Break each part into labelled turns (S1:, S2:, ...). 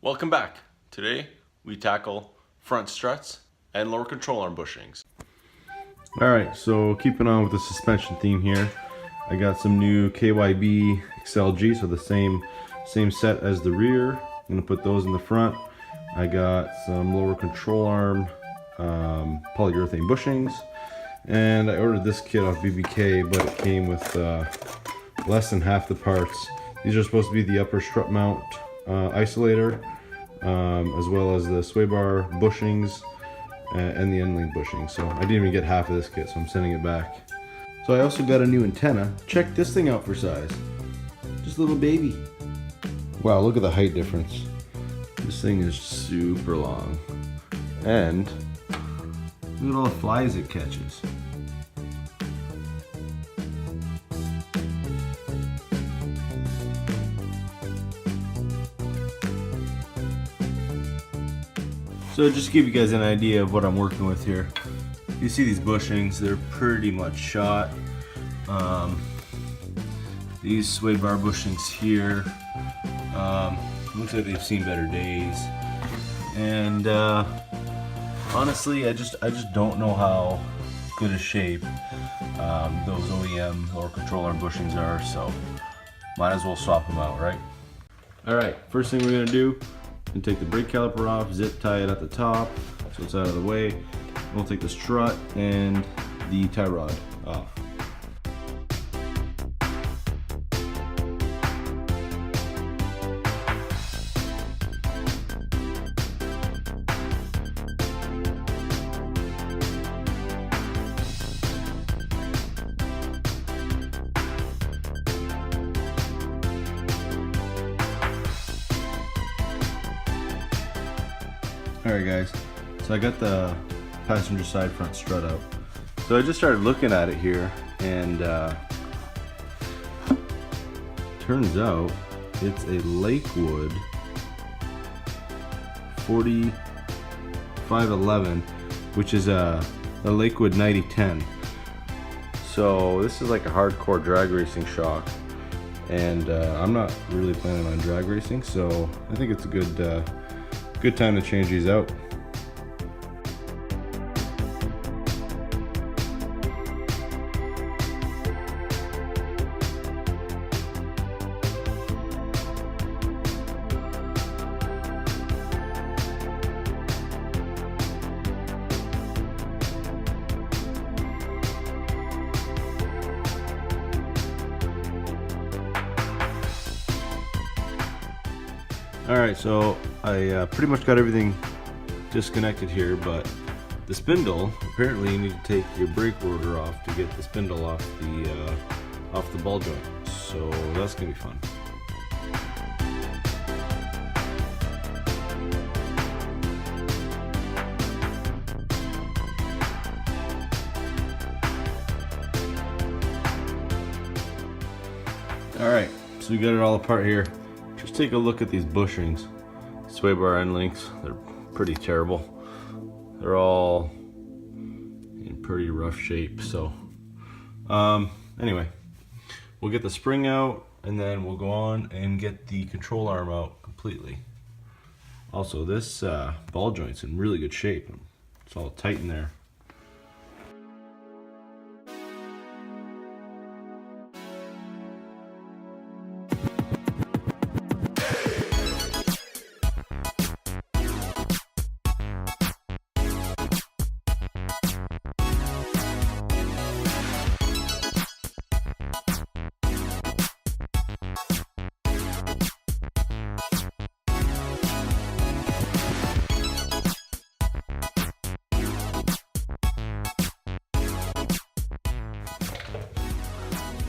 S1: Welcome back. Today we tackle front struts and lower control arm bushings.
S2: Alright, so keeping on with the suspension theme here, I got some new KYB XLG, so the same set as the rear. I'm going to put those in the front. I got some lower control arm polyurethane bushings, and I ordered this kit off BBK, but it came with less than half the parts. These are supposed to be the upper strut mount isolator, as well as the sway bar bushings and the end link bushing. So I didn't even get half of this kit, so I'm sending it back. So I also got a new antenna. Check this thing out for size. Just a little baby. Wow, look at the height difference. This thing is super long. And look at all the flies it catches. So just to give you guys an idea of what I'm working with here. You see these bushings, they're pretty much shot. These sway bar bushings here, looks like they've seen better days. And honestly, I just don't know how good a shape those OEM lower control arm bushings are, so might as well swap them out, right? Alright, first thing we're gonna do, and take the brake caliper off, zip tie it at the top so it's out of the way. We'll take the strut and the tie rod off. Alright guys, so I got the passenger side front strut out. So I just started looking at it here, and turns out it's a Lakewood 4511, which is a Lakewood 9010. So this is like a hardcore drag racing shock, and I'm not really planning on drag racing, so I think it's a good time to change these out. Alright, so I pretty much got everything disconnected here, but the spindle, apparently you need to take your brake rotor off to get the spindle off the ball joint. So that's gonna be fun. Alright, so we got it all apart here. Just take a look at these bushings. Sway bar end links, they're pretty terrible. They're all in pretty rough shape. So anyway, we'll get the spring out, and then we'll go on and get the control arm out completely. Also, this ball joint's in really good shape. It's all tight in there.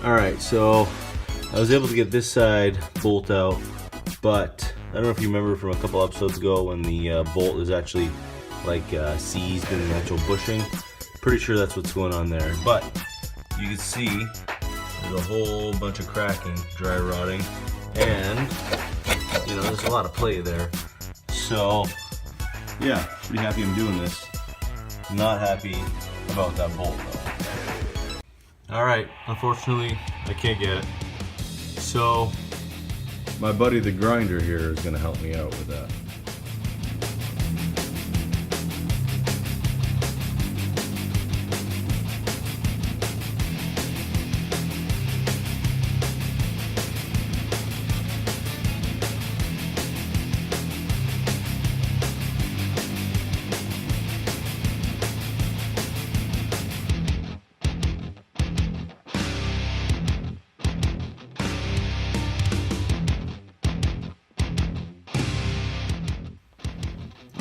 S2: Alright, so I was able to get this side bolt out, but I don't know if you remember from a couple episodes ago when the bolt is actually like seized in the actual bushing. Pretty sure that's what's going on there, but you can see there's a whole bunch of cracking, dry rotting, and you know, there's a lot of play there. So yeah, pretty happy I'm doing this. Not happy about that bolt though. Alright, unfortunately I can't get it. So my buddy the grinder here is going to help me out with that.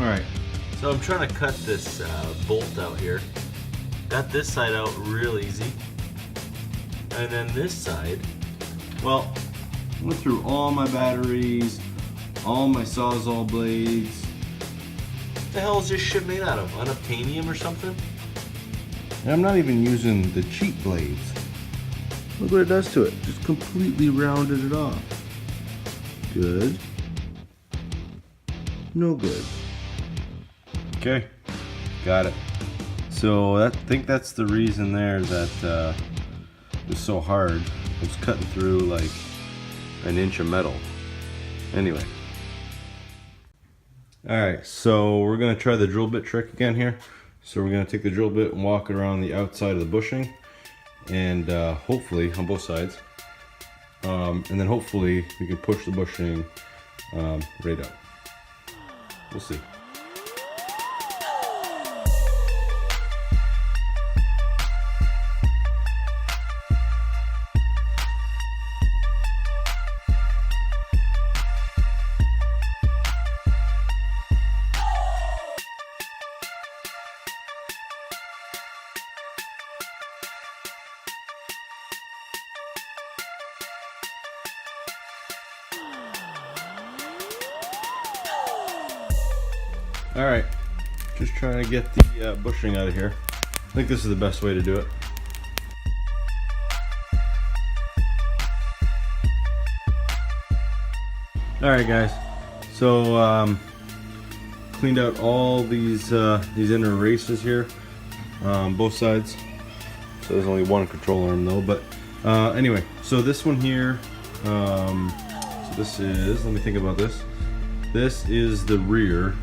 S2: Alright,
S3: So I'm trying to cut this bolt out here. Got this side out real easy. And then this side,
S2: well, I went through all my batteries, all my Sawzall blades.
S3: what the hell is this shit made out of? Unobtainium or something?
S2: And I'm not even using the cheap blades. Look what it does to it. Just completely rounded it off. Good. No good. Okay, got it. So I think that's the reason there that it was so hard. It was cutting through like an inch of metal. Anyway. Alright, so we're going to try the drill bit trick again here. So we're going to take the drill bit and walk it around the outside of the bushing. And hopefully, on both sides. And then hopefully we can push the bushing right up. We'll see. Alright, just trying to get the bushing out of here. I think this is the best way to do it. Alright guys, so cleaned out all these inner races here, both sides. So there's only one control arm though, but anyway, so this one here, so this is, let me think about this. This is the rear.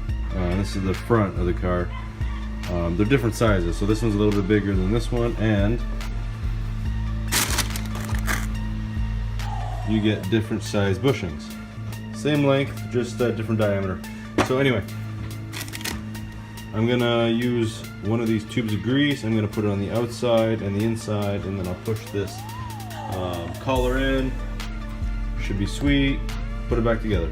S2: This is the front of the car. They're different sizes, so this one's a little bit bigger than this one, and you get different size bushings. Same length, just different diameter. So anyway, I'm gonna use one of these tubes of grease. I'm gonna put it on the outside and the inside, and then I'll push this collar in. Should be sweet. Put it back together.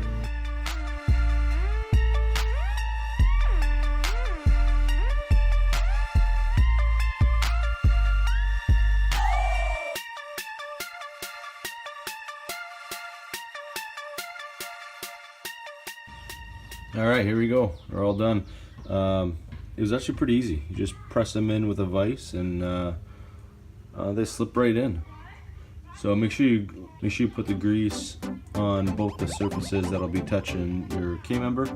S2: Alright, here we go. They're all done. It was actually pretty easy. You just press them in with a vise and they slip right in. So make sure you put the grease on both the surfaces that'll be touching your K-member,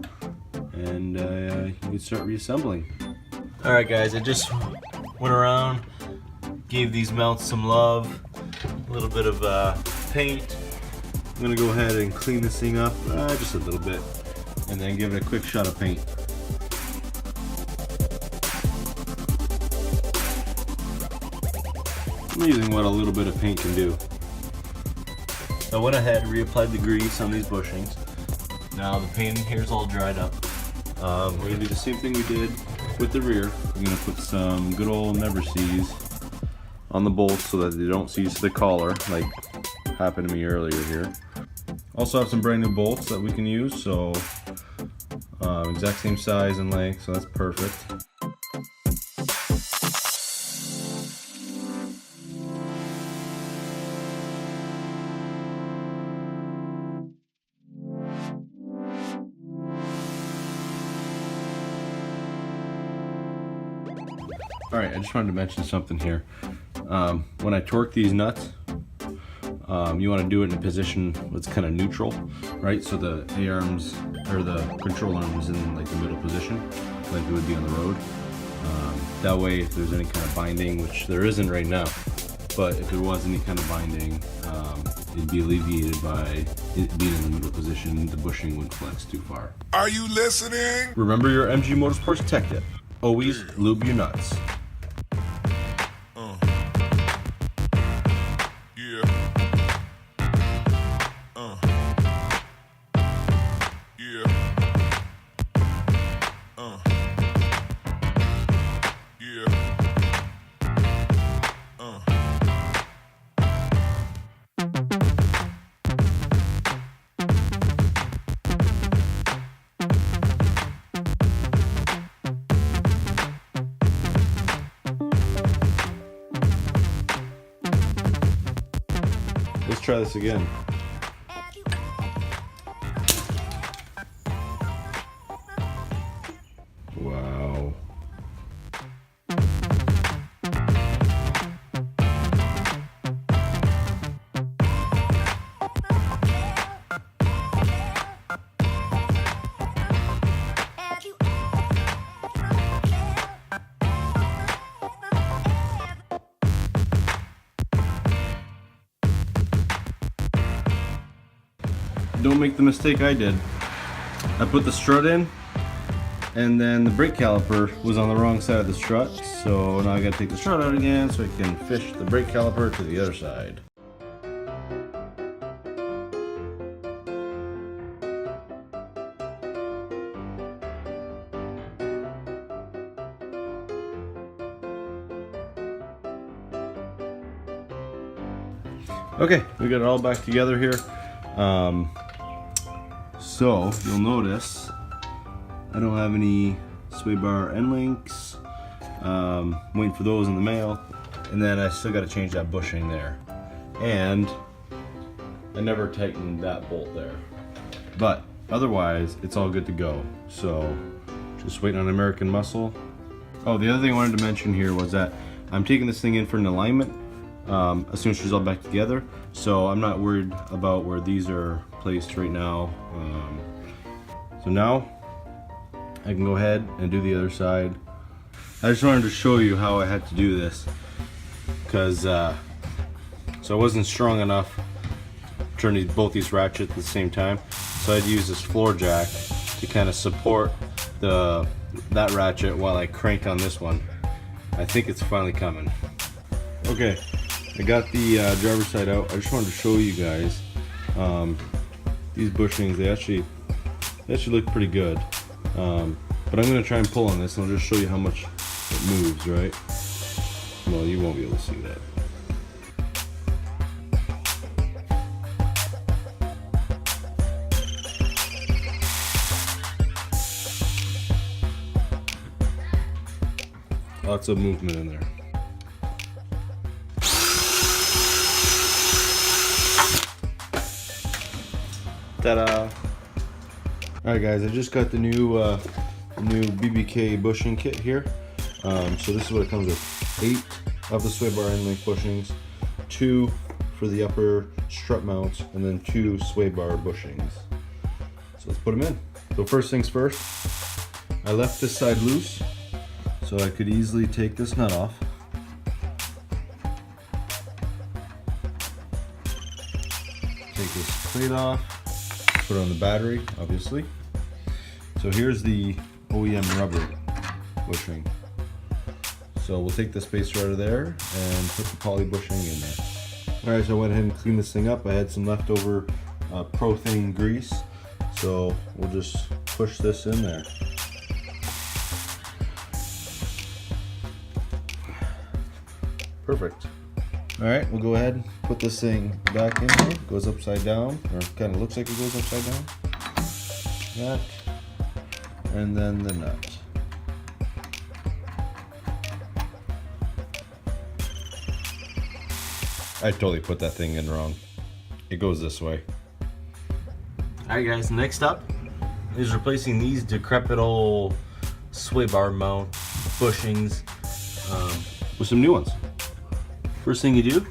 S2: and you can start reassembling.
S3: Alright guys, I just went around, gave these mounts some love, a little bit of paint.
S2: I'm gonna go ahead and clean this thing up just a little bit, and then give it a quick shot of paint. Amazing what a little bit of paint can do.
S3: I went ahead and reapplied the grease on these bushings. Now the paint in here is all dried up.
S2: We're gonna do the same thing we did with the rear. We're gonna put some good old never seize on the bolts so that they don't seize to the collar like happened to me earlier here. Also have some brand new bolts that we can use, so exact same size and length, so that's perfect. Alright, I just wanted to mention something here. When I torque these nuts, you want to do it in a position that's kind of neutral, right? So the A-arms, or the control arm is in like the middle position, like it would be on the road. That way, if there's any kind of binding, which there isn't right now, but if there was any kind of binding, it'd be alleviated by it being in the middle position. The bushing wouldn't flex too far.
S4: Are you listening?
S2: Remember your MG Motorsports tech tip. Always lube your nuts.
S4: Yeah. Yeah. Yeah.
S2: Let's try this again. Wow. Don't make the mistake I did. I put the strut in, and then the brake caliper was on the wrong side of the strut, so now I gotta take the strut out again so I can fish the brake caliper to the other side. Okay, we got it all back together here. So you'll notice I don't have any sway bar end links. Waiting for those in the mail, and then I still got to change that bushing there, and I never tightened that bolt there, but otherwise it's all good to go. So just waiting on American Muscle. Oh, the other thing I wanted to mention here was that I'm taking this thing in for an alignment as soon as she's all back together, so I'm not worried about where these are placed right now. So now I can go ahead and do the other side. I just wanted to show you how I had to do this, because so I wasn't strong enough to turn both these ratchets at the same time, so I'd use this floor jack to kind of support that ratchet while I crank on this one. I think it's finally coming. Okay, I got the driver's side out. I just wanted to show you guys these bushings. They actually look pretty good. But I'm going to try and pull on this, and I'll just show you how much it moves, right? Well, you won't be able to see that. Lots of movement in there. Ta-da! Alright guys, I just got the new BBK bushing kit here. So this is what it comes with. 8 of the sway bar end link bushings, 2 for the upper strut mounts, and then 2 sway bar bushings. So let's put them in. So first things first, I left this side loose so I could easily take this nut off. Take this plate off, put it on the battery, obviously. So here's the OEM rubber bushing. So we'll take the spacer out of there and put the poly bushing in there. Alright, so I went ahead and cleaned this thing up. I had some leftover Prothane grease, so we'll just push this in there. Perfect. Alright, we'll go ahead and put this thing back in there. It goes upside down, or kind of looks like it goes upside down. That, and then the nut. I totally put that thing in wrong. It goes this way.
S3: Alright guys, next up is replacing these decrepit old sway bar mount bushings
S2: With some new ones.
S3: First thing you do,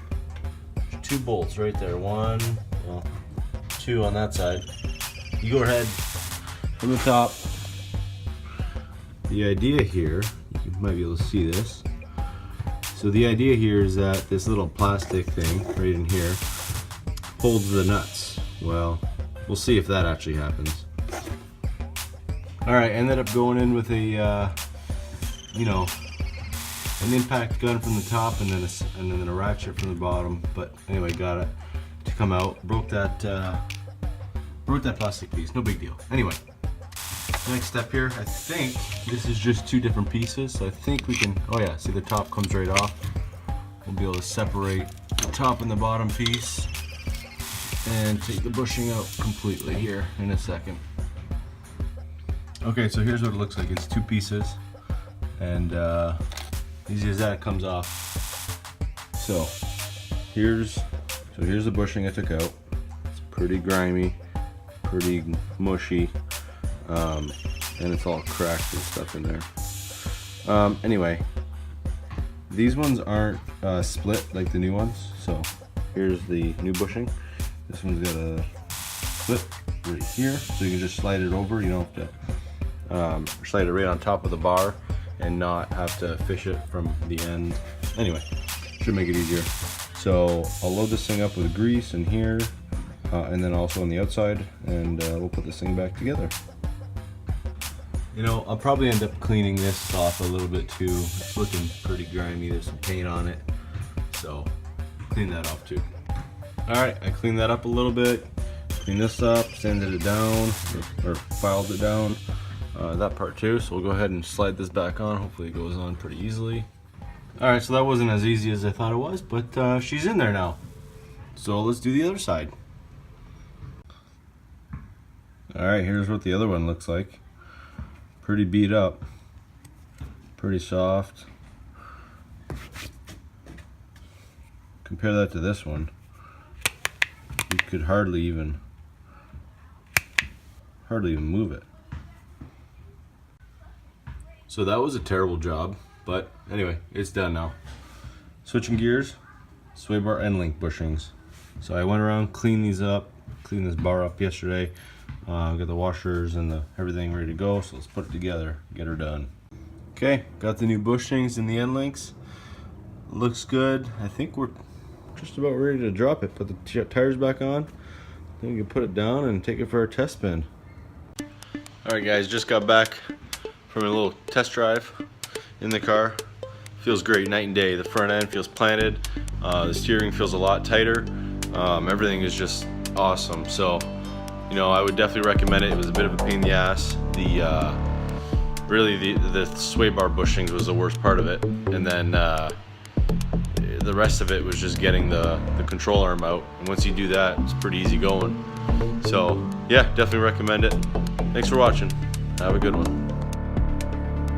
S3: 2 bolts right there. 1, well, 2 on that side. You go ahead from the top.
S2: The idea here, you might be able to see this. So the idea here is that this little plastic thing right in here holds the nuts. Well, we'll see if that actually happens. Alright, ended up going in with a, you know, an impact gun from the top and then a ratchet from the bottom. But anyway, got it to come out. Broke that plastic piece. No big deal. Anyway, next step here. I think this is just two different pieces. So I think we can. Oh yeah, see the top comes right off. We'll be able to separate the top and the bottom piece and take the bushing out completely here in a second. Okay, so here's what it looks like. It's two pieces, and easy as that, it comes off. So here's the bushing I took out. It's pretty grimy, pretty mushy, and it's all cracked and stuff in there. Anyway, these ones aren't split like the new ones. So here's the new bushing. This one's got a split right here, so you can just slide it over. You don't have to slide it right on top of the bar and not have to fish it from the end. Anyway, should make it easier. So I'll load this thing up with grease in here, and then also on the outside, and we'll put this thing back together. You know, I'll probably end up cleaning this off a little bit too. It's looking pretty grimy. There's some paint on it, so clean that off too. All right, I cleaned that up a little bit. Cleaned this up, sanded it down, or filed it down. That part too. So we'll go ahead and slide this back on. Hopefully it goes on pretty easily. All right, so that wasn't as easy as I thought it was, but she's in there now. So let's do the other side. All right, here's what the other one looks like. Pretty beat up, pretty soft. Compare that to this one. You could hardly even move it. So that was a terrible job, but anyway, it's done now. Switching gears, sway bar end link bushings. So I went around, cleaned these up, cleaned this bar up yesterday. Got the washers and everything ready to go, so let's put it together, get her done. Okay, got the new bushings and the end links. Looks good. I think we're just about ready to drop it. Put the tires back on, then we can put it down and take it for a test spin. Alright guys, just got back from a little test drive in the car. Feels great, night and day. The front end feels planted, the steering feels a lot tighter, everything is just awesome. So you know, I would definitely recommend it. It was a bit of a pain in the ass. Really the sway bar bushings was the worst part of it, and then the rest of it was just getting the control arm out. And once you do that, it's pretty easy going. So yeah, definitely recommend it. Thanks for watching. Have a good one.